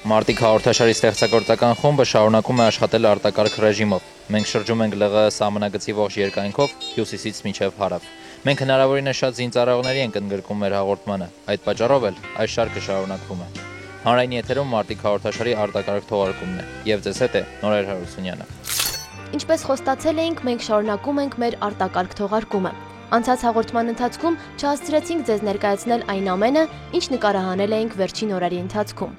Մարտիկ հաղորդաշարի ստեղծագործական խումբը շարունակում է աշխատել արտակարգ ռեժիմով։ Մենք շրջում ենք ԼՂՀ սահմանագծի ողջ երկայնքով հյուսիսից մինչև հարավ։ Մենք հնարավորինս շատ զինծառայողների ենք ընդգրկում մեր հաղորդմանը։ Այդ պատճառով էլ այս շարքը շարունակվում է։ Հանրային եթերում Մարտիկ հաղորդաշարի արտակարգ թողարկումն է, եւ ձեզ հետ է Նորեր Հարությունյանը։ Ինչպես խոստացել էինք, մենք շարունակում ենք մեր արտակարգ թողարկումը։ Անցած հաղորդման ընթացքում չհասցրեցինք ձեզ ներկայացնել այն ամենը, ինչ նկարահանել էինք վերջին օրերի ընթացքում։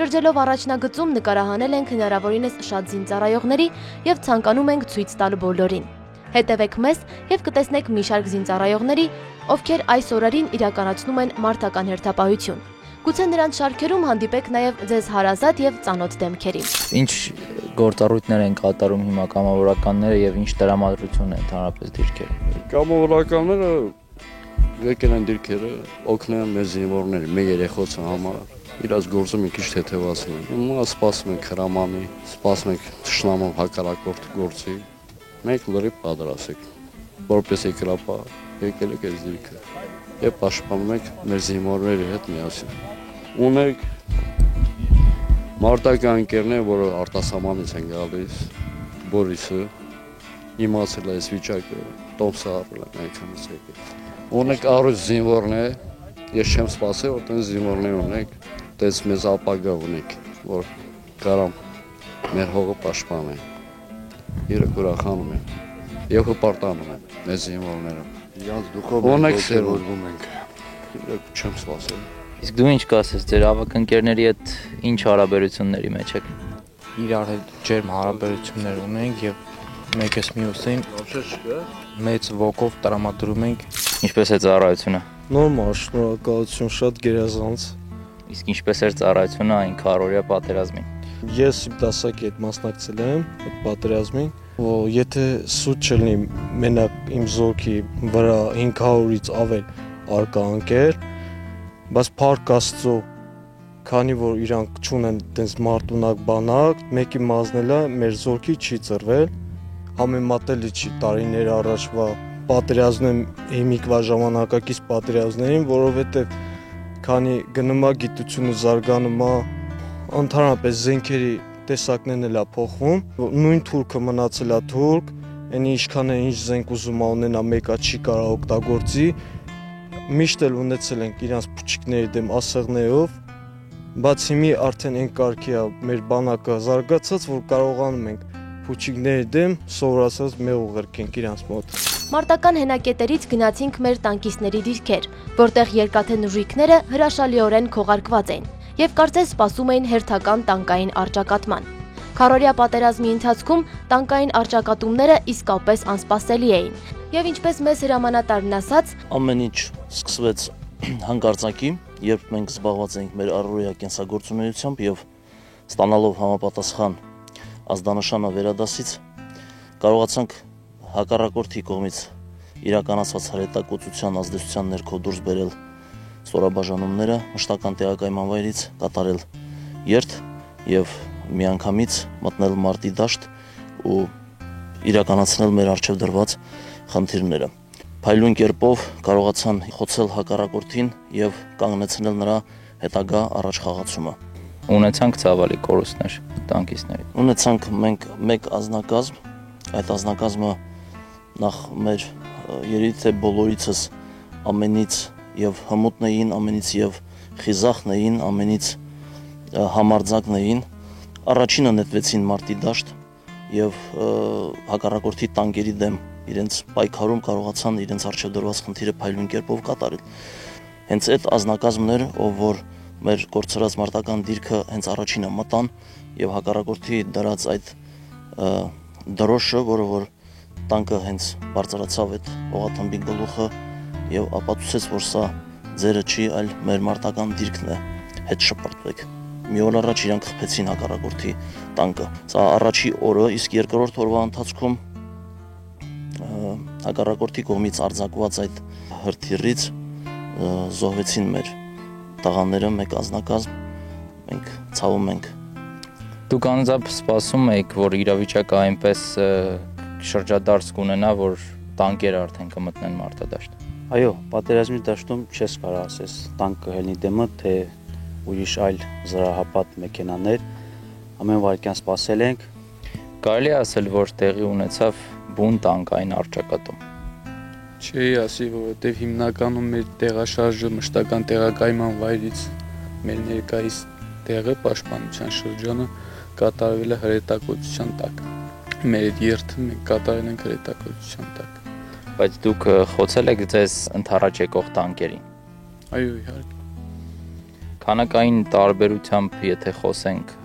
Շրջելով առաջնագծում նկարահանել ենք հնարավորինս շատ զինծառայողների եւ ցանկանում ենք ցույց տալ բոլորին։ Հետևեք մեզ եւ կտեսնեք մի շարք զինծառայողների, ովքեր այս օրերին իրականացնում են մարտական հերթապահություն։ Գուցե նրանց շարքերում հանդիպեք նաեւ ձեզ հարազատ եւ ծանոթ դեմքերի։ Ինչ գործառույթներ են կատարում հիմա կամավորականները եւ ինչ տրամադրություն է ընդհանրապես դիրքերը։ Կամավորականները եկել են դիրքերը, օգնել են մեր զինվորներին, մեր երեխոցը համար։ Իրաց գործը մի քիչ թեթևացնում են։ Հիմա սպասում ենք հրամանի, սպասում ենք թշնամու հակառակորդ գործի։ Մենք լրիվ պատրաստ ենք, որպես եկրապահ եկել եք այս դիրքը եւ պաշտպանում ենք մեր զինվորների հետ միասին։ Ունենք մարտական ընկերներ, որը արտասահմանից են գալիս, Բորիսը իմացել է այս վիճակը, տոմսը առել են այնքանից եկել։ Ունենք առույց զինվորներ, ես չեմ սպասել, որ տենց զինվորներ ունենք, տենց մեզ ապագա ունենք, որ կարամ մեր հողը պաշտպանեն։ Իրոք ուրախանում եմ եւ հպարտանում եմ մեզ զինվորները։ Իրանց դուխով ողջորվում ենք։ Իրոք չեմ սպասել։ Իսկ դու ինչ կասես, ձեր ավակ ընկերների հետ ինչ հարաբերությունների մեջ եք։ Իրար հետ ջերմ հարաբերություններ ունենք եւ մեկս մյուսին մեծ ոգով տրամադրում ենք։ Ինչպես է ծառայությունը։ Նորմալ, շնորհակալություն, շատ գերազանց։ Իսկ ինչպես էր ծառայությունը այն քարորիա պատերազմին։ Ես իմ դասակի հետ մասնակցել եմ այդ պատերազմին, որ եթե սուտ չլինի մենակ իմ զորքի վրա 500-ից ավել արկա ընկեր, բայց փառք Աստծո, քանի որ իրանք չունեն այդպես մարտունակ բանակ, մեկի մազնելա մեր զորքի չի ծրվել, համեմատելի չի տարիներ առաջվա պատերազմներն հիմիկվա ժամանակակից պատերազմներին, որովհետև քանի գնում է գիտությունը զարգանում է, ընդհանրապես զենքերի տեսակներն էլ է փոխվում, նույն թուրքը մնացել է թուրք, այնի ինչքան է ինչ զենք ուզում ունենա մեկը չի կարող օգտագործի, միշտ էլ ունեցել ենք իրանց փուչիկների դեմ ասեղներով, բայց հիմի արդեն այն կարգի է մեր բանակը զարգացած, որ կարողանում ենք փուչիկների դեմ սովորացած մեղ ուղարկենք իրանց մոտ։ Մարտական հենակետերից գնացինք մեր տանկիստների դիրքեր, որտեղ երկաթե նժույգները հրաշալիորեն քողարկված էին եւ կարծես սպասում էին հերթական տանկային առճակատման։ Քարորիա պատերազմի ընթացքում տանկային առճակատումները իսկապես անսպասելի էին եւ ինչպես մեզ հրամանատարն ասաց, ամեն ինչ սկսվեց հանկարծակի, երբ մենք զբաղված էինք մեր առօրյա կենսագործունեությամբ եւ ստանալով համապատասխան ազդանշանը վերադասից կարողացանք հակառակորդի կողմից իրականացված հրետակոծության ազդեցության ներքո դուրս բերել ստորաբաժանումները, մշտական տեղակայման վայրից կատարել երթ եւ միանգամից մտնել մարտի դաշտ ու իրականացնել մեր առջև դրված խնդիրները։ Փայլուն կերպով կարողացան խոցել հակառակորդին եւ կանգնեցնել նրա հետագա առաջխաղացումը։ Ունեցանք ցավալի կորուստներ տանկիստների։ Ունեցանք մենք մեկ ազնագազմ, այդ ազնագազմը նախ մեր երիթե բոլորիցս ամենից եւ հմուտն էին, ամենից եւ խիզախն էին, ամենից համարձակն էին։ Առաջինը նետվեցին մարտի դաշտ եւ հակառակորդի տանկերի դեմ իրենց պայքարում կարողացան իրենց առջև դրված խնդիրը փայլուն կերպով կատարել։ Հենց այդ ազնագազմն էր, ով որ մեր կորցրած մարտական դիրքը հենց առաջինը մտան եւ հակառակորդի դրած այդ դրոշը, որը որ տանկը հենց բարձրացավ այդ օղաթմբի գլուխը եւ ապացուցեց, որ սա ձերը չի, այլ մեր մարտական դիրքն է, հետ շպրտվեք։ Մի օր առաջ իրանք խփեցին հակառակորդի տանկը։ Սա առաջի օրը, իսկ երկրորդ օրվա ընթացքում հակառակորդի կողմից արձակված այդ հրթիռից զոհվեցին մեր տղաները մեկ ազնագազմ, մենք ցավում ենք։ Դուք անձամբ սպասում եք, որ իրավիճակը այնպես շրջադարձ կունենա, որ տանկերը արդեն կմտնեն մարտադաշտ։ Այո, պատերազմի դաշտում չես կարող ասես տանկը հելնի դեմը, թե ուրիշ այլ զրահապատ մեքենաներ, ամեն վայրկյան սպասել ենք։ Կարելի է ասել, որ տեղի ունեցավ բուն տանկային առճակատում։ Չի ասի, որովհետև հիմնականում մեր տեղաշարժը մշտական տեղակայման վայրից մեր ներկայիս տեղը պաշտպանության շրջանը կատարվել է հրետակոծության տակ։ Մեր երթը մենք կատարել ենք հրետակոծության տակ։ Բայց դուք խոցել եք ձեզ ընդառաջ եկող տանկերին։ Այո, իհարկե։ Քանակային տարբերությամբ, եթե խոսենք,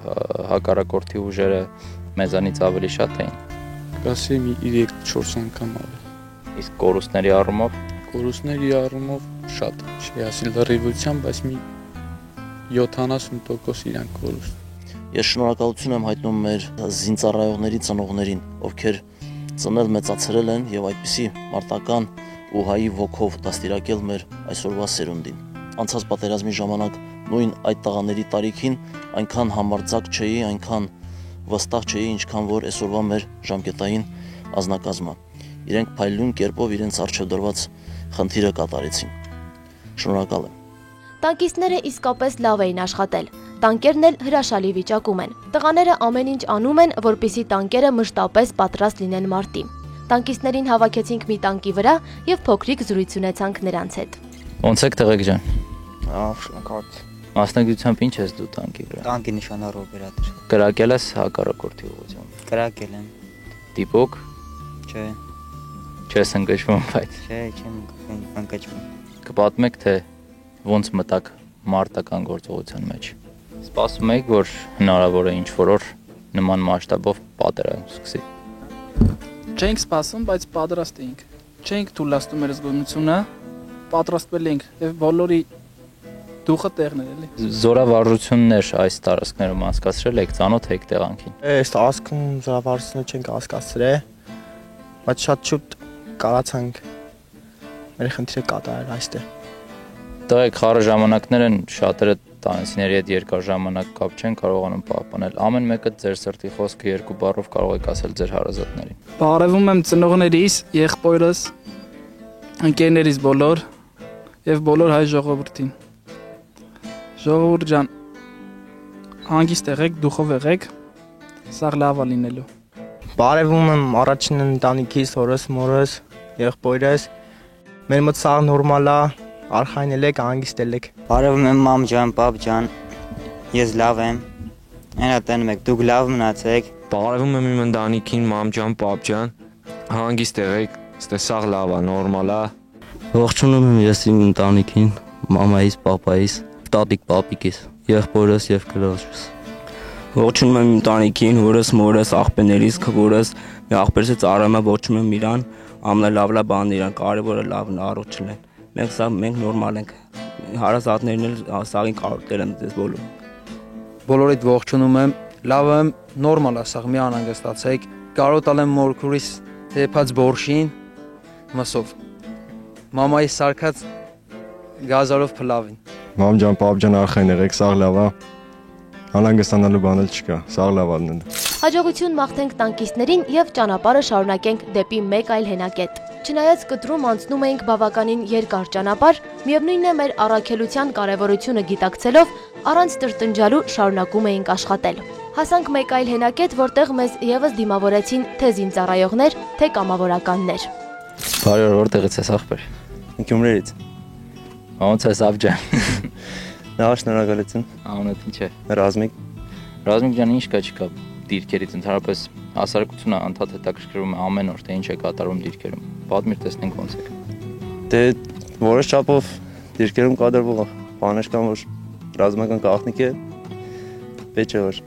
հակառակորդի ուժերը մեզանից ավելի շատ էին։ Կասեմ 3-4 անգամ ավելի։ Իսկ կորուստների առումով Կորուստների առումով շատ, չի ասի լրիվությամբ, բայց մի 70% իրանք կորուստ։ Ես շնորհակալություն եմ հայտնում մեր զինծառայողների ծնողներին, ովքեր ծնել մեծացրել են եւ այդպիսի մարտական ու հայի ոգով դաստիարակել մեր այսօրվա սերունդին։ Անցած պատերազմի ժամանակ նույն այդ տղաների տարիքին այնքան համարձակ չէի, այնքան վստահ չէի, ինչքան որ այսօրվա մեր ժամկետային ազնագազմը։ Իրենք փայլուն կերպով իրենց առջև դրված խնդիրը կատարեցին։ Շնորհակալ եմ։ Տանկիստները իսկապես լավ էին աշխատել։ Տանկերն էլ հրաշալի վիճակում են։ Տղաները ամեն ինչ անում են, որպեսզի տանկերը մշտապես պատրաստ լինեն մարտի։ Տանկիստներին հավաքեցինք մի տանկի վրա եւ փոքրիկ զրույց ունեցանք նրանց հետ։ ոնց եք Տղեկ ջան։ Շնորհակալ։ Մասնագիտությամբ ինչ ես դու տանկի վրա։ Տանկի նշանառ օպերատոր։ Կրակել ես հակառակորդի ուղղությամբ։ Կրակել եմ։ Դիպոկ Չէ, չես ընկճվում, բայց չէ, չեմ ընկճվում։ կպատմեք, թե ոնց մտաք մարտական գործողության մեջ։ Սպասում եք, որ հնարավոր է ինչ-որ օր նման մասշտաբով պատերազմ սկսի։ Չենք սպասում, բայց պատրաստ էինք։ Չենք թույլատնում մեր զգոնությունը, պատրաստվել ենք եւ բոլորի դուխը տեղն էր, էլի։ Զորավարժություններ այս տարածքներում անցկացրել եք, ծանոթ եք տեղանքին։ Այս ասքում զորավարժությունը չենք անցկացրել, բայց շատ շուտ կարացանք մեր խնդիրը կատարել այստեղ։ Տղեկ խառը ժամանակներ են, շատերը տանեցիների հետ երկար ժամանակ կապ չեն կարողանում պահպանել։ Ամեն մեկը ձեր սրտի խոսքը երկու բառով կարող եք ասել ձեր հարազատներին։ Բարևում եմ ծնողներիս, եղբորս, ընկերներիս բոլոր եւ բոլոր հայ ժողովրդին։ Ժողովուրդ ջան, հանգիստ եղեք, դուխով եղեք, սա լավ է լինելու։ Բարևում եմ առաջին ընտանիքիս, հորս, մորս, եղբորս։ Մեր մոտ սա նորմալ է, արխայնել եք, հանգստել եք։ Բարևում եմ մամ ջան, պապ ջան։ Ես լավ եմ։ Այնա տենում եք, դուք լավ մնացեք։ Բարևում եմ իմ ընտանիքին, մամ ջան, պապ ջան։ Հանգիստ եղեք, ստեսաղ լավ է, նորմալ է։ Ողջունում եմ ես իմ ընտանիքին, մամայիս, պապայիս, տատիկ, պապիկիս, եղբորս եւ քրոջս։ Ողջունում եմ ընտանիքին, հորս, մորս, աղբերներիս, քորս, մի աղբերից Արամը ողջունում եմ իրան, ամենալավլա բանն իրան, կարևորը լավն առողջ լինեն։ Մենք նորմալ ենք։ Հարազատներն էլ սաղին կարոտել եմ ձեզ բոլոր։ Բոլորիդ ողջունում եմ, լավ եմ, նորմալ է, սաղ մի անհանգստացեք։ Կարոտալ եմ մորքուրիս թեփած բորշին, մսով։ Մամայի սարքած գազարով փլավին։ Մամ ջան, պապ ջան, արխային եղեք, սաղ լավ է։ Անհանգստանալու բան էլ չկա, սաղ լավ է լինել։ Հաջողություն մաղթենք տանկիստներին եւ ճանապարհը շարունակենք դեպի մեկ այլ հենակետ։ Չնայած կտրում անցնում էինք բավականին երկար ճանապարհ, միևնույնն է մեր առաքելության կարևորությունը գիտակցելով առանց տրտնջալու շարունակում էինք աշխատել։ Հասանք մեկ այլ հենակետ, որտեղ մեզ եւս դիմավորեցին թե զինծառայողներ, թե կամավորականներ։ Բարի օր, որտեղից ես ախպեր։ Գյումրիից։ Ոնց ես ավ ջան։ Լավ, շնորհակալություն։ Անունդ ինչ է։ Ռազմիկ։ Ռազմիկ ջան, ինչ կա չկա դիրքերից ընդհանրապես հասարակությունը անդադ հետաքրքրվում է ամեն օր, թե ինչ է կատարում դիրքերում։ Պատմիր, տեսնենք ոնց է։ Դե որոշ չափով դիրքերում կատարվող բաներ կան, որ ռազմական գաղտնիք է։ Պետք է որ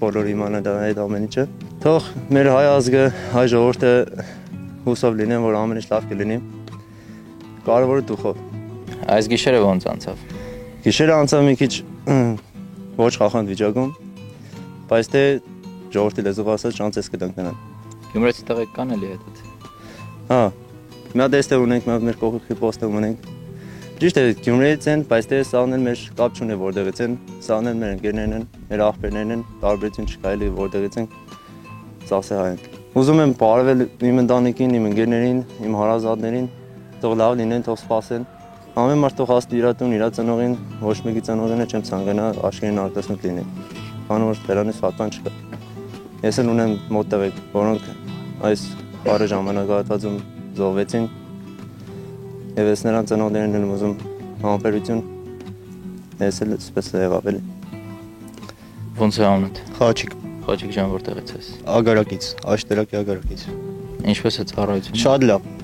բոլորը իմանան այդ ամեն ինչը։ Թող մեր հայ ազգը, հայ ժողովուրդը հուսով լինեն, որ ամեն ինչ լավ կլինի։ Կարևորը դուխով։ Այս գիշերը ոնց անցավ։ Գիշերը անցավ մի քիչ ոչ խախանդ վիճակում, բայց դե ժողովրդի լեզվով ասած շանսես կդանք նրան։ Գյումրեցի տղեկ կան էլի հետդ։ Հա, մի հատ էստեղ ունենք, մեր կողքի պոստը ունենք։ Ճիշտ է, Գյումրիից են, բայց դե սաղն էլ մեր կապ չունի որտեղից են, սաղն էլ մեր ընկերներն են, մեր աղբերներն են, տարբերություն չկա էլի որտեղից են, սաղսե հայ ենք։ Ուզում եմ բարևել իմ ընտանիքին, իմ ընկերներին, իմ հարազատներին, թող լավ լինեն, թող սպասեն, Ամեն մարդու հաստ իր տուն, իր ծնողին, ոչ մեկի ծնողինը չեմ ցանկանա աշխարհին արտասնուկ լինի։ Քանի որ դրանից պատան չկա։ Ես էլ ունեմ մոտտեղեք, որոնք այս բարը ժամանակահատվածում զոհվեցին։ Եվ ես նրանց ծնողներին եմ ուզում համբերություն։ Ես էլ սպես եղավ էլի։ Ոնց է անունդ։ Խաչիկ։ Խաչիկ ջան, որտեղից ես։ Ագարակից, Աշտերակի ագարակից։ Ինչպես է ծառայությունը։ Շատ լավ։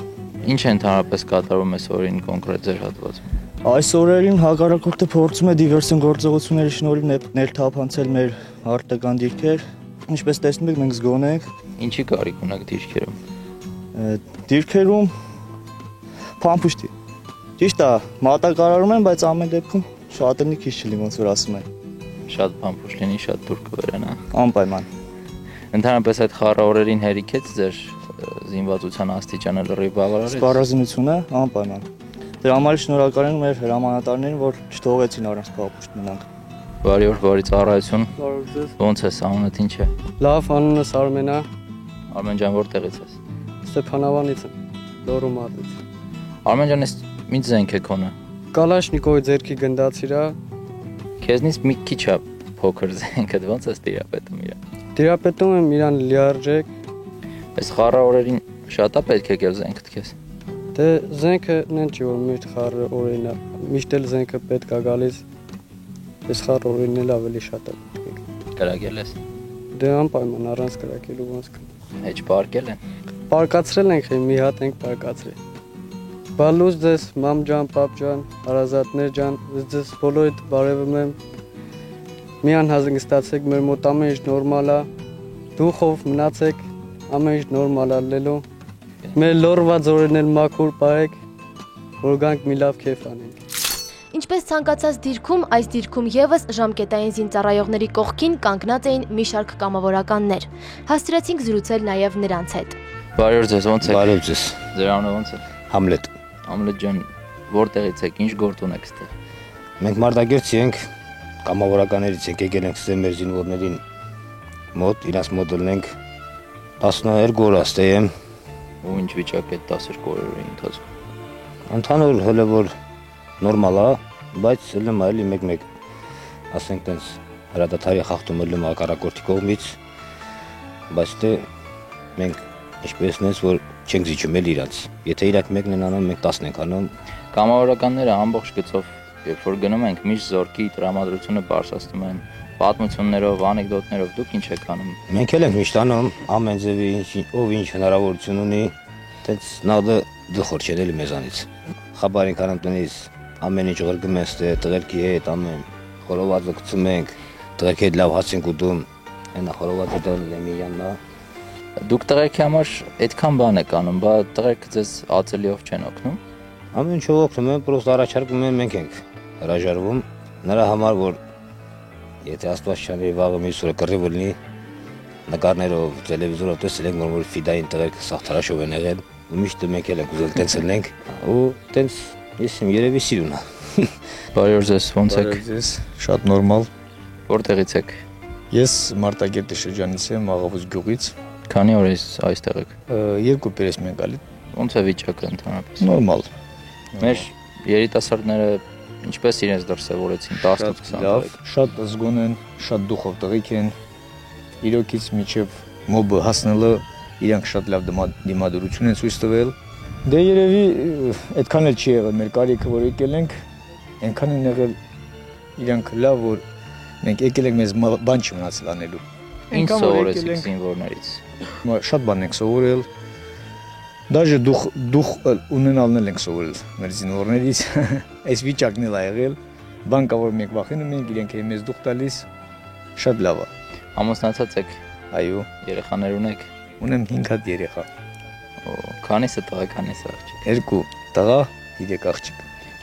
Ինչ է ընդհանրապես կատարում այս օրին կոնկրետ ձեր հատվածում։ Այս օրերին հակառակորդը փորձում է դիվերսիոն գործողությունների շնորհիվ ներթափանցել մեր արտական դիրքեր։ Ինչպես տեսնում եք, մենք զգոն ենք։ Ինչի կարիք ունեք դիրքերում։ Դիրքերում փամփուշտի։ Ճիշտ է, մատակարարում են, բայց ամեն դեպքում շատ էլի քիչ չլինի, ոնց որ ասում են։ Շատ փամփուշտ լինի, շատ դուր կվերեն, հա։ Անպայման։ Ընդհանրապես այդ խառը օրերին հերիքեց ձեր զինվածության աստիճանը լրիվ բավարարեց։ Սպառազինությունը անպայման։ Դրա համար շնորհակալ եմ մեր հրամանատարներին, որ չթողեցին առանց փամփուշտ մնանք։ Բարի օր, բարի ծառայություն։ Բարի ձեզ։ Ոնց ես, անունդ ինչ է։ Լավ, անունս Արմեն է։ Արմեն ջան, որտեղից ես։ Ստեփանավանից եմ, Լոռու մարտից։ Արմեն ջան, ես մի զենք է քոնը։ Կալաշնիկովի ձեռքի գնդացիր է։ Քեզնից մի քիչ է փոքր զենքը, ոնց ես տիրապետում իրան։ Տիրապետում եմ իրան լիարժեք։ Այս խառը օրերին շատ է պետք է գել զենքդ քեզ։ Դե զենքը նեն չի որ միշտ խառը օրերին է։ Միշտ էլ զենքը պետք է գալիս։ Այս խառը օրերին էլ ավելի շատ է։ Կրակել ես։ Դե անպայման առանց կրակելու ոնց կա։ Հեչ պարկել են։ Պարկացրել ենք, մի հատ ենք պարկացրել։ Բալուս ձեզ, մամ ջան, պապ ջան, հարազատներ ջան, ձեզ բոլորիդ բարևում եմ։ Մի անհանգստացեք, մեր մոտ ամեն ինչ նորմալ է։ Դուխով մնացեք, ամեն ինչ նորմալ է լելու։ Մեր լորված օրերն էլ մաքուր պահեք, որ գանք մի լավ քեֆ անենք։ Ինչպես ցանկացած դիրքում, այս դիրքում եւս ժամկետային զինծառայողների կողքին կանգնած էին մի շարք կամավորականներ։ Հասցրեցինք զրուցել նաեւ նրանց հետ։ Բարի օր ձեզ, ոնց եք։ Բարի օր ձեզ։ Ձեր անունը ոնց է։ Համլետ։ Համլետ ջան, որտեղից եք, ինչ գործ ունեք ստեղ։ Մենք Մարտակերտցի ենք, կամավորականներից ենք, եկել ենք ստեղ մեր զինվորներին մոտ, իրանց մոտ ելնենք 12 օր աստե եմ։ Ու ինչ վիճակ է 12 օրերի ընթացքում։ Ընդհանուր հələ որ նորմալ է, բայց ելնում է էլի մեկ-մեկ, ասենք տենց հրադադարի խախտում ելնում հակառակորդի կողմից, բայց դե մենք ինչպես նենց որ չենք զիջում էլ իրանց։ Եթե իրանք մեկն են անում, մենք 10 ենք անում։ Կամավորականները ամբողջ գծով, երբ որ գնում ենք, միշտ զորքի տրամադրությունը բարձրացնում են պատմություններով, անեկդոտներով, դուք ինչ եք անում։ Մենք էլ ենք միշտ անում, ամեն ձևի ով ինչ հնարավորություն ունի, տենց նադը դխոր չէ էլի մեզանից։ Խաբար ենք անում տնից, ամեն ինչ ղրգում ենք ստե, տղերքի հետ, ամեն խորովածը գցում ենք, տղերքի հետ լավ հաց ենք ուտում, այնա խորովածը դել Լեմիյանն է։ Դուք տղերքի համար այդքան բան եք անում, բա տղերքը ձեզ ածելիով չեն օգնում։ Ամեն ինչով օգնում են, պրոստը առաջարկում են, մենք ենք հրաժարվում նրա համար, որ եթե Աստված չանի վաղը մյուս օրը կռիվ լինի, նկարներով, տելևիզորով տեսել ենք, որ ֆիդային տղերքը սաղ թրաշով են եղել, ու միշտ մենք էլ ենք ուզել տենց լինենք, ու տենց ես իմ երևի սիրուն է։ Բարի օր ձեզ, ոնց եք։ Բարի ձեզ, շատ նորմալ։ Որտեղից եք։ Ես Մարտակերտի շրջանից եմ, Աղավուս գյուղից։ Քանի օր ես այստեղ եք։ 2 պերես մենք ալի։ Ոնց է վիճակը ընդհանրապես։ Նորմալ։ Մեր երիտասարդները ինչպես իրենց դրսևորեցին 18-20 լավ, շատ զգոն են, շատ դուխով տղիք են։ Իրոքից միջև մոբը հասնելը իրանք շատ լավ դիմադրություն են ցույց տվել։ Դե երևի այդքան էլ չի եղել մեր կարիքը, որ եկել ենք, այնքան են եղել իրանք լավ, որ մենք եկել ենք մեզ բան չի մնացել անելու։ Ինչ սովորեցիք զինվորներից։ Շատ բան ենք սովորել։ Դաժե դուխ ունենալն ենք սովորել մեր զինվորներից։ Այս վիճակն էլ ա եղել։ Բան կա որ մենք վախենում ենք, իրենք են մեզ դուխ տալիս։ Շատ լավ է։ Ամուսնացած եք։ Այո։ Երեխաներ ունեք։ Ունեմ 5 հատ երեխա։ Քանիսը տղա, քանիսը աղջիկ։ 2 տղա, 3 աղջիկ։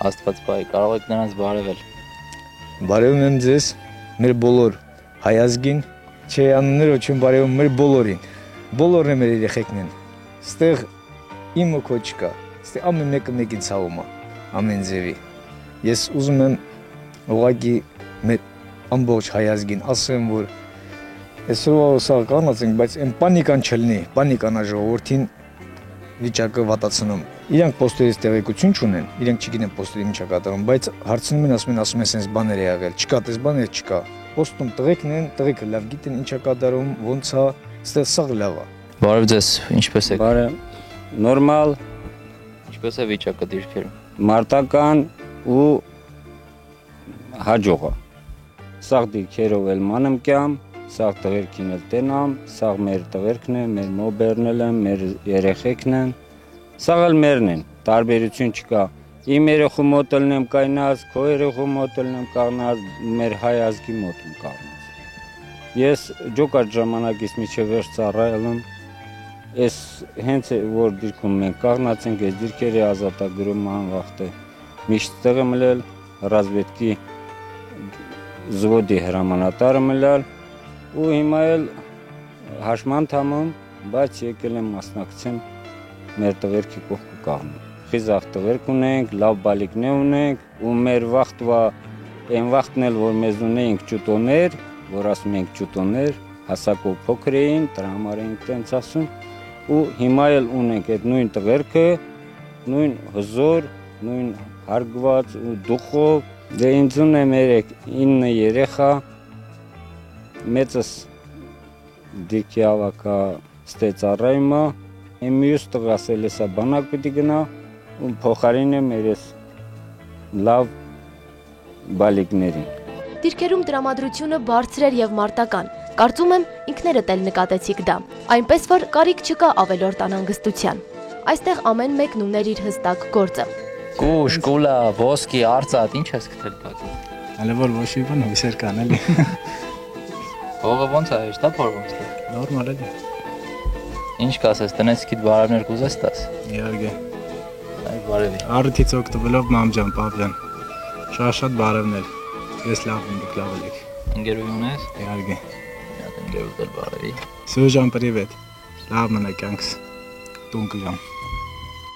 Աստված բարի, կարող եք նրանց բարևել։ Բարևում եմ ձեզ, մեր բոլոր հայազգին, չէ անուններով չեմ բարևում մեր բոլորին։ Բոլորն մեր երեխեքն են։ Ստեղ իմ ու քո չկա։ Ստեղ ամեն մեկը մեկին ցավում է, ամեն ձևի։ Ես ուզում եմ ուղղակի մեր ամբողջ հայազգին ասեմ, որ այսօր սա կանացենք, բայց այն պանիկան չլինի, պանիկան է ժողովրդին վիճակը վատացնում։ Իրանք պոստերից տեղեկություն չունեն, իրենք չգիտեն պոստերի ինչա կատարում, բայց հարցնում են, ասում են sense բաներ է եղել, չկա տես բաներ, չկա։ Պոստում տղեկն են, տղեկը լավ գիտեն ինչա կատարում, ոնց է, ստեղ սաղ լավ է։ Բարև ձեզ, ինչպես եք։ Բարև։ Նորմալ։ Ինչպես է վիճակը դիրքերում։ Մարտական ու հաջողը։ Սաղ դիրքերով էլ մանեմ կյամ, սաղ տղերքին էլ տենամ, սաղ մեր տղերքն է, մեր մոբերն էլ են, մեր երեխեքն են, սաղ էլ մերն են, տարբերություն չկա։ Իմ երեխու մոտ էլ եմ կայնած, քո երեխու մոտ էլ եմ կաղնած, մեր հայ ազգի մոտ եմ կաղնած։ Ես ջոկատ ժամանակից միջև վերջ ծառայել եմ, ես հենց որ դիրքում մենք կաղնած ենք, ես դիրքերի ազատագրում անվախտ է, միշտ տեղ եմ լել, ռազվետքի զվոդի հրամանատարը մլալ, ու հիմա էլ հաշման թամում, բայց եկել եմ մասնակցեմ մեր տղերքի կողքը կաղնում։ Խիզախ տղերք ունենք, լավ բալիկներ ունենք, ու մեր վաղտվա, այն վաղտն էլ, որ մեզ ունեինք ճուտոներ, որ ասում ենք ճուտոներ, հասակով փոքր էին, դրա համար էինք տենց ասում, ու հիմա էլ ունենք այդ նույն տղերքը, նույն հզոր, նույն հարգված ու դուխով, դե ինձ ունեմ 9 երեխա, մեծս դիքի ավակա ստեծառայմա, իմ մյուս տղաս էլ էսա բանակ պիտի գնա, ու փոխարինը մեր ես լավ բալիկներին։ Դիրքերում տրամադրությունը բարձր էր եւ մարտական։ Կարծում եմ ինքներդ էլ նկատեցիք դա։ Այնպես որ կարիք չկա ավելորդ անհանգստության։ Այստեղ ամեն մեկն ուներ իր հստակ գործը։ Կուշ, կուլա, ոսկի, արծաթ, ինչ ես գտել բակի։ Հələ որ ոչ մի բան հույսեր կան էլի։ Հողը ոնց է, հեշտ է փորվում ստեղ։ Նորմալ էլի։ Ինչ կասես, տնեցիքիդ բարևներ կուզես տաս։ Իհարկե։ Այ բարևի։ Առիթից օգտվելով մամջան, պապջան։ Շատ բարևներ։ Ես լավ եմ, դուք լավ եք։ Ընկերուհի ունես։ Իհարկե։ Ընկերուհուդ էլ բարևի։ Սյուժան պրիվետ։ Լավ մնաք յանքս։ Տուն կգամ։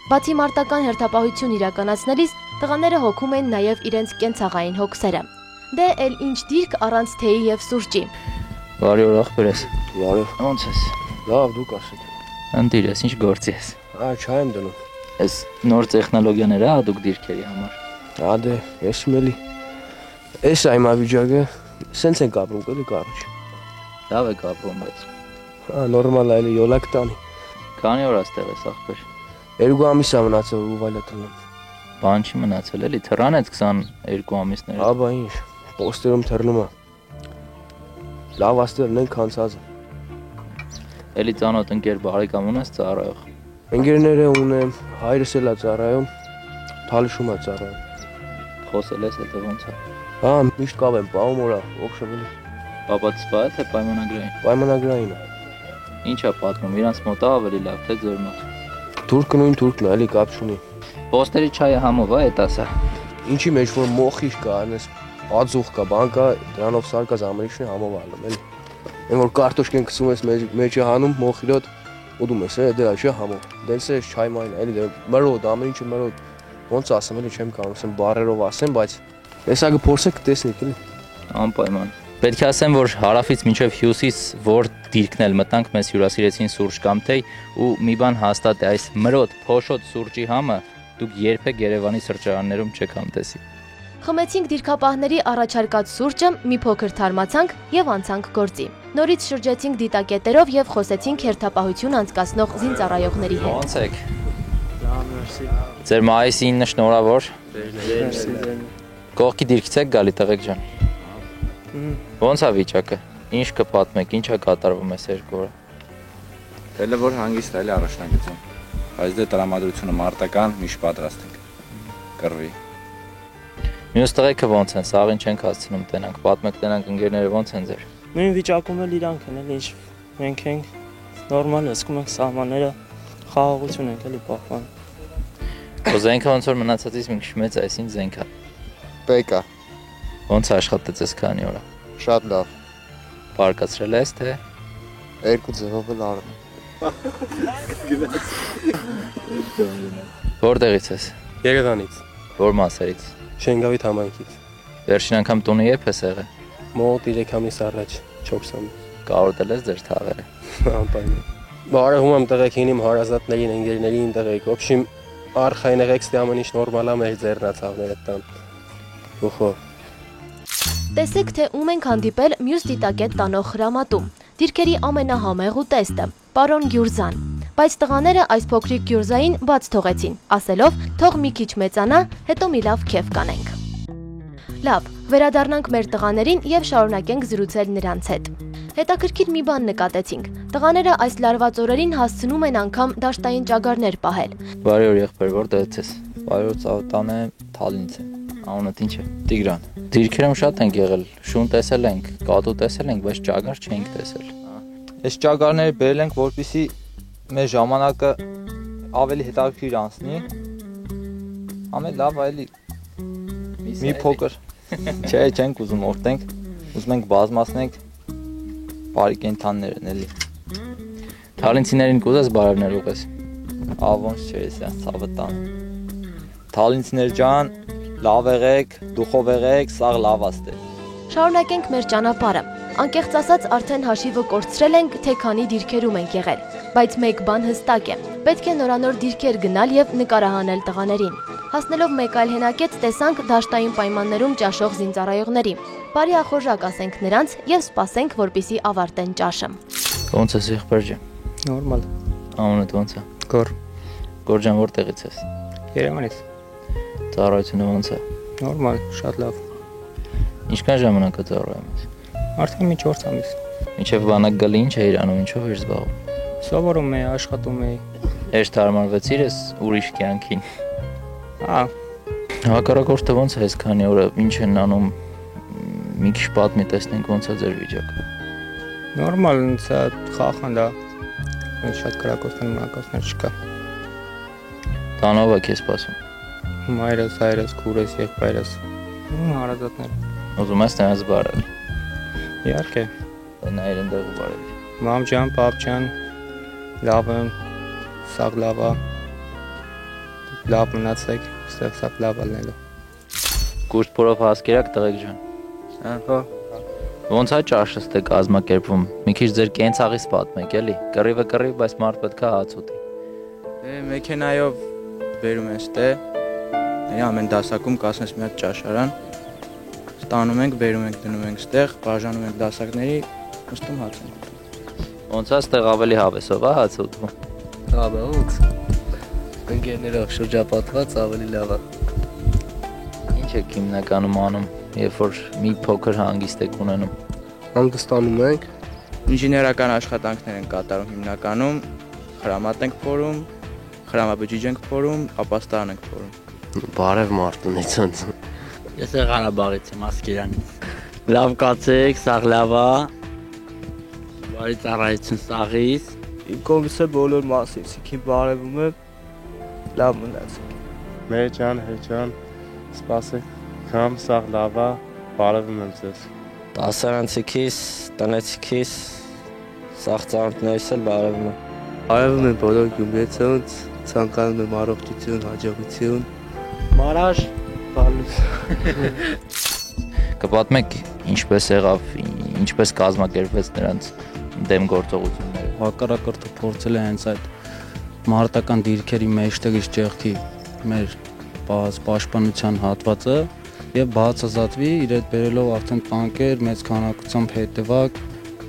Բացի մարտական հերթապահություն իրականացնելիս, տղաները հոգում են նաև իրենց կենցաղային հոգսերը։ Դե էլ ինչ դիրք առանց թեյի եւ սուրճի։ Բարի օր ախպեր ես։ Բարև։ Ոնց ես։ Լավ, դուք ասեք։ Ընտիր ես, ինչ գործի ես։ Չայ եմ դնում։ Այս նոր տեխնոլոգիաները հատուկ դիրքերի համար։ Դե, ես մելի։ Էս այմա վիճակը, սենց ենք ապրում, կլի կարուչ։ Լավ եք ապրում, բայց։ Նորմալ է, յոլակ տանի։ Քանի օր աստեղ ես ախպեր։ 2 ամիս է մնացել ու վայլա տնեմ։ Բան չի մնացել էլի, թռան այդ 22 ամիսները։ Աբա ինչ, պոստերում թռնում է։ Լավ աստերն են քանցած։ Էլի ծանոթ ընկեր բարեկամ ունես ծառայող։ Ընկերները ունեմ, հայրս էլ է ծառայում, թալշում է ծառայում։ Խոսել ես հետո ոնց է։ Հա, միշտ կավ եմ, պահում օրա, ողջաբելի։ Պապաց սպա է թե պայմանագրային։ Պայմանագրային է։ Ինչ է պատմում, իրանց մոտ է ավելի լավ թե ձեր մոտ։ Թուրքը նույն թուրքն է, էլի կապ չունի։ Պոստերի չայը համով է այդ ասա։ Ինչի մեջ որ մոխիր կա, այնպես ածուխ կա, բան կա, դրանով սարկած ամենիշն է համով ալում, էլի։ Այն որ կարտոշկեն գցում ես մեջը հանում մոխիրոտ, ուդում ես, դե այ չէ համով։ Դենս է չայմայն, էլի դե մրոտ, ամեն ինչը մրոտ։ Ոնց ասեմ, էլի չեմ կարող ասեմ բարերով ասեմ, բայց հեսա կփորձեք տեսնեք, էլի։ Անպայման։ Պետք է ասեմ, որ հարավից մինչև հյուսիս որ դիրքն էլ մտանք, մեզ հյուրասիրեցին սուրճ կամ թեյ ու մի բան հաստատ է, այս մրոտ, փոշոտ սուրճի համը դուք երբեք Երևանի սրճարաններում չեք համտեսի։ Խմեցինք դիրքապահների առաջարկած սուրճը, մի փոքր թարմացանք եւ անցանք գործի։ Նորից շրջեցինք դիտակետերով եւ խոսեցինք հերթապահություն անցկացնող զինծառայողների հետ։ Ոնց եք։ Ձեր մայիսի 9 շնորհավոր։ Կողքի դիրքից եք գալի տղեկ ջան։ Ոնց է վիճակը։ Ինչ կպատմեք, ինչ է կատարվում այս երկու օրը։ Դելը որ հանգիստ էլի առաջնագծում։ Բայց դե տրամադրությունը մարտական միշտ պատրաստ ենք։ Կռվի։ Մյուս տղեկը ոնց են, սաղին չենք հասցնում տենանք, պատմեք տենանք ընկերները ոնց են ձեր։ Նույն վիճակում էլ իրանք են, էլի ինչ մենք ենք նորմալ զգում ենք սահմանները, խաղաղություն ենք էլի պահպանում։ Ու զենքը ոնց որ մնացածից մի քիչ մեծ է, այսինչ զենք է։ Պեկա։ Ոնց աշխատեց այս քանի օր։ Շատ լավ։ Բարկացրել ես թե։ 2 ձևով էլ արում։ Որտեղից ես։ Երևանից։ Որ մասերից։ Շենգավիթ համայնքից։ Վերջին անգամ տունը երբ ես եղել։ Մոտ 3 ամիս առաջ, 4 ամիս։ Կարոտել ես ձեր թաղերը։ Անպայման։ Բարևում եմ տղեկին իմ հարազատներին, ընկերներին, տղեկ, ոբշիմ արխային եղեք, ստի ամեն ինչ նորմալ է, մեր ձեռնացավները տան։ Ուխո։ Տեսեք, թե ում ենք հանդիպել մյուս դիտակետ տանող հրամատում։ Դիրքերի ամենահամեղ ուտեստը՝ պարոն Գյուրզան։ Բայց տղաները այս փոքրիկ Գյուրզային բաց թողեցին, ասելով, թող մի քիչ մեծանա, հետո մի լավ քեֆ կանենք։ Լավ, վերադառնանք մեր տղաներին եւ շարունակենք զրուցել նրանց հետ։ Հետաքրքիր մի բան նկատեցինք։ Տղաները այս լարված օրերին հասցնում են անգամ դաշտային ճագարներ պահել։ Բարի օր եղբայր, որտեղից ես։ Բարի օր, Ծավտան է, Թալինից եմ։ Անունդ ինչ է։ Տիգրան։ Դիրքերում շատ ենք եղել, շուն տեսել ենք, կատու տեսել ենք, բայց ճագար չենք տեսել։ Այս ճագարները բերել ենք, որպեսզի մեր ժամանակը ավելի հետաքրքիր անցնի։ Ամեն լավ այլի մի փոքր չէ, չենք ուզում օրտենք, ուզում ենք բազմացնենք բարի կենդաններ են էլի։ Թալինցիներին կուզես բարևներ ուղես։ Ավոնց չէ, սա ցավը տան։ Թալինցիներ ջան, լավ եղեք, դուխով եղեք, սաղ լավաստ է։ Շարունակենք մեր ճանապարհը։ Անկեղծ ասած արդեն հաշիվը կորցրել ենք, թե քանի դիրքերում ենք եղել, բայց մեկ բան հստակ է. պետք է նորանոր դիրքեր գնալ եւ նկարահանել տղաներին։ Հասնելով մեկ այլ հենակետ տեսանք դաշտային պայմաններում ճաշող զինծառայողների։ Բարի ախորժակ ասենք նրանց եւ սպասենք, որպեսզի ավարտեն ճաշը։ Ոնց ես եղբայր ջան։ Նորմալ։ Անունդ ոնց է։ Գոր։ Գոր ջան, որտեղից ես։ Երևանից։ Ծառայությունը ոնց է։ Նորմալ, շատ լավ։ Ինչքան ժամանակ է ծառայում ես։ Արդեն մի 4 ամիս։ Մինչև բանակ գալի ինչ է իրանում, ինչով ես զբաղվում։ Սովորում եմ, աշխատում եմ։ Էշ հարմարվեցիր ես ուրիշ կյանքին։ Հա։ Հակառակորդը ոնց է այս քանի օրը, ինչ են անում, մի քիչ պատմի տեսնենք ոնց է ձեր վիճակը։ Նորմալ, սա խախանդ է։ Շատ կրակոցներ մնակոցներ չկա։ Տանով եք ես սպասում։ Մայրս, հայրս, քուրս, եղբայրս։ Հարազատներ։ Ուզում ես նրանց բարել։ Իհարկե։ Նայր ընդեղ ու բարել։ Մամ ջան, պապ ջան, լավ եմ, սաղ լավ է։ Լավ մնացեք, ստեղ սաղ լավ ալնելու։ Կուրտ փորով հասկերակ տղեկ ջան։ Հա։ Ոնց է ճաշը ստե կազմակերպվում։ Մի քիչ ձեր կենցաղից պատմեք, էլի։ Կռիվը կռիվ, բայց մարդ պետք է հաց ուտի։ Մեքենայով բերում են ստե։ Ամեն դասակում կասես մի հատ ճաշարան։ Ստանում ենք, բերում ենք, դնում ենք ստեղ, բաժանում ենք դասակների, նստում հաց ենք։ Ոնց է ստեղ ավելի հավեսով է հաց ուտվում։ Աբաուց։ Ընկերներով շրջապատված ավելի լավ է։ Ինչ եք հիմնականում անում, երբ որ մի փոքր հանգիստ եք ունենում։ Հանգստանում ենք։ Ինժեներական աշխատանքներ են կատարում հիմնականում, խրամատ ենք փորում, խրամաբջիջ ենք փորում, ապաստան ենք փորում։ Բարև Մարտունից ոնց։ Ես Ղարաբաղից եմ, Ասկերանից։ Լավ կացեք, սաղ լավ է։ Բարի ծառայություն սաղից։ Իմ կողմից է բոլոր մասիցիքին բարևում եմ։ Լավ մնացեք։ Մեր ջան, հեջան, սպասեք, կամ սաղ լավ է, բարևում եմ ձեզ։ Դասարանցիքիս, տնեցիքիս, սաղ ծանոթներիս էլ բարևում եմ։ Բարևում եմ բոլոր գյումրեցոնց, ցանկանում եմ առողջություն, հաջողություն։ Մարաշ, բալուս։ Կպատմեք ինչպես եղավ, ինչպես կազմակերպվեց նրանց դեմ գործողությունները։ Հակառակորդը փորձել է հենց այդ մարտական դիրքերի մեջտեղից ճեղքի մեր պաշտպանության հատվածը եւ բացազատվի իր հետ բերելով արդեն տանկեր, մեծ քանակությամբ հետևակ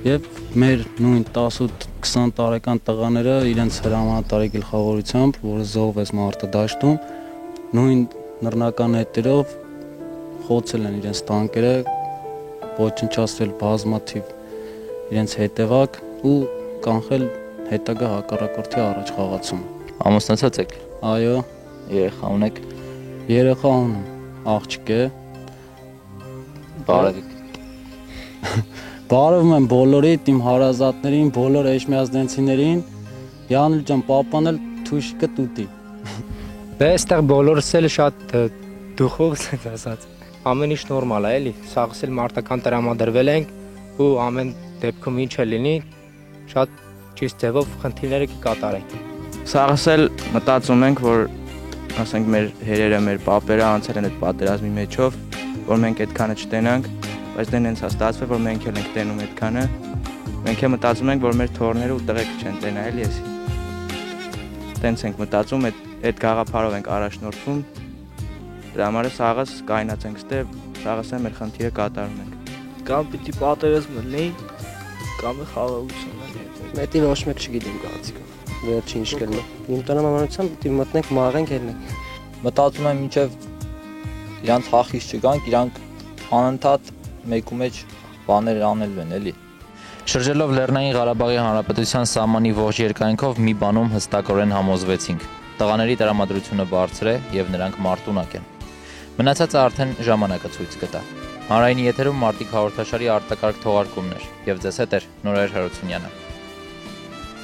եւ մեր նույն 18-20 տարեկան տղաները իրենց հրամանատարի գլխավորությամբ, որը զոհվեց մարտադաշտում, նույն նռնական հետերով խոցել են իրենց տանկերը, ոչնչացրել բազմաթիվ իրենց հետևակ ու կանխել հետագա հակառակորդի առաջ խաղացումը։ Ամուսնացած եք։ Այո։ Երեխա ունեք։ Երեխա ունեմ, աղջիկ է։ Բարևիկ։ Բարևում եմ բոլորիդ, իմ հարազատներին, բոլոր էջմիածնեցիներին, Յանուլ ջան, պապան էլ թուշիկը տուտի։ Դե այստեղ բոլորս էլ շատ դուխով ենք ասած։ Ամեն ինչ նորմալ է, էլի։ Սաղս էլ մարտական տրամադրվել ենք ու ամեն դեպքում ինչ է լինի, շատ ճիշտ ձևով խնդիրները կկատարենք։ Սաղս էլ մտածում ենք, որ ասենք մեր հերերը, մեր պապերը անցել են այդ պատերազմի մեջով, որ մենք այդքանը չտենանք, բայց դե նենց ստացվել, որ մենք էլ ենք տենում այդքանը։ Մենք էլ մտածում ենք, որ մեր թորները ու տղեկը չեն տենա, էլի էսի։ տենց ենք մտածում, այդ գաղափարով ենք առաջնորդվում։ Դրա համար սաղս կայնած ենք ստե, սաղս է մեր խնդիրը կատարում ենք։ Կամ պիտի պատերազմը լինի, կամ է խաղաղությունը։ Մետի ոչ մեկ չգիտեմ կարծիքով։ Վերջին ինչ կլինի։ Իմ տնամամանությամբ պիտի մտնենք մաղենք ելնենք։ Մտածում եմ մինչև իրանց հախից չգանք, իրանք անընդհատ մեկու մեջ բաներ անելու են, էլի։ Շրջելով Լեռնային Ղարաբաղի Հանրապետության սահմանի ողջ երկայնքով մի բանում հստակորեն համոզվեցինք. տղաների տրամադրությունը բարձր է եւ նրանք մարտունակ են։ Մնացածը արդեն ժամանակը ցույց կտա։ Հանրայինի եթերում Մարտիկ հաղորդաշարի արտակարգ թողարկումներ եւ ձեզ հետ է Նորայր Հարությունյանը։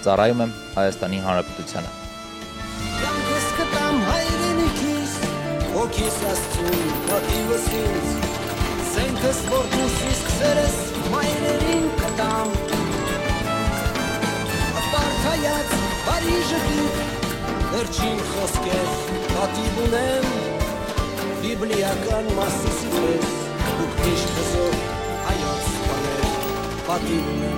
Ծառայում եմ Հայաստանի Հանրապետությանը։ Կյանքս կտամ հայրենիքիս, հոգիս աստծուն պատիվս ինձ, զենքս որդուս իսկ սերս մայրերին կտամ, ապարդայած բարի ժպիտ, վերջին խոսքեր պատիվ ունեմ, բիբլիական մասիսի պես, դուք միշտ հզոր հայոց բաներ պատիվ ունեմ։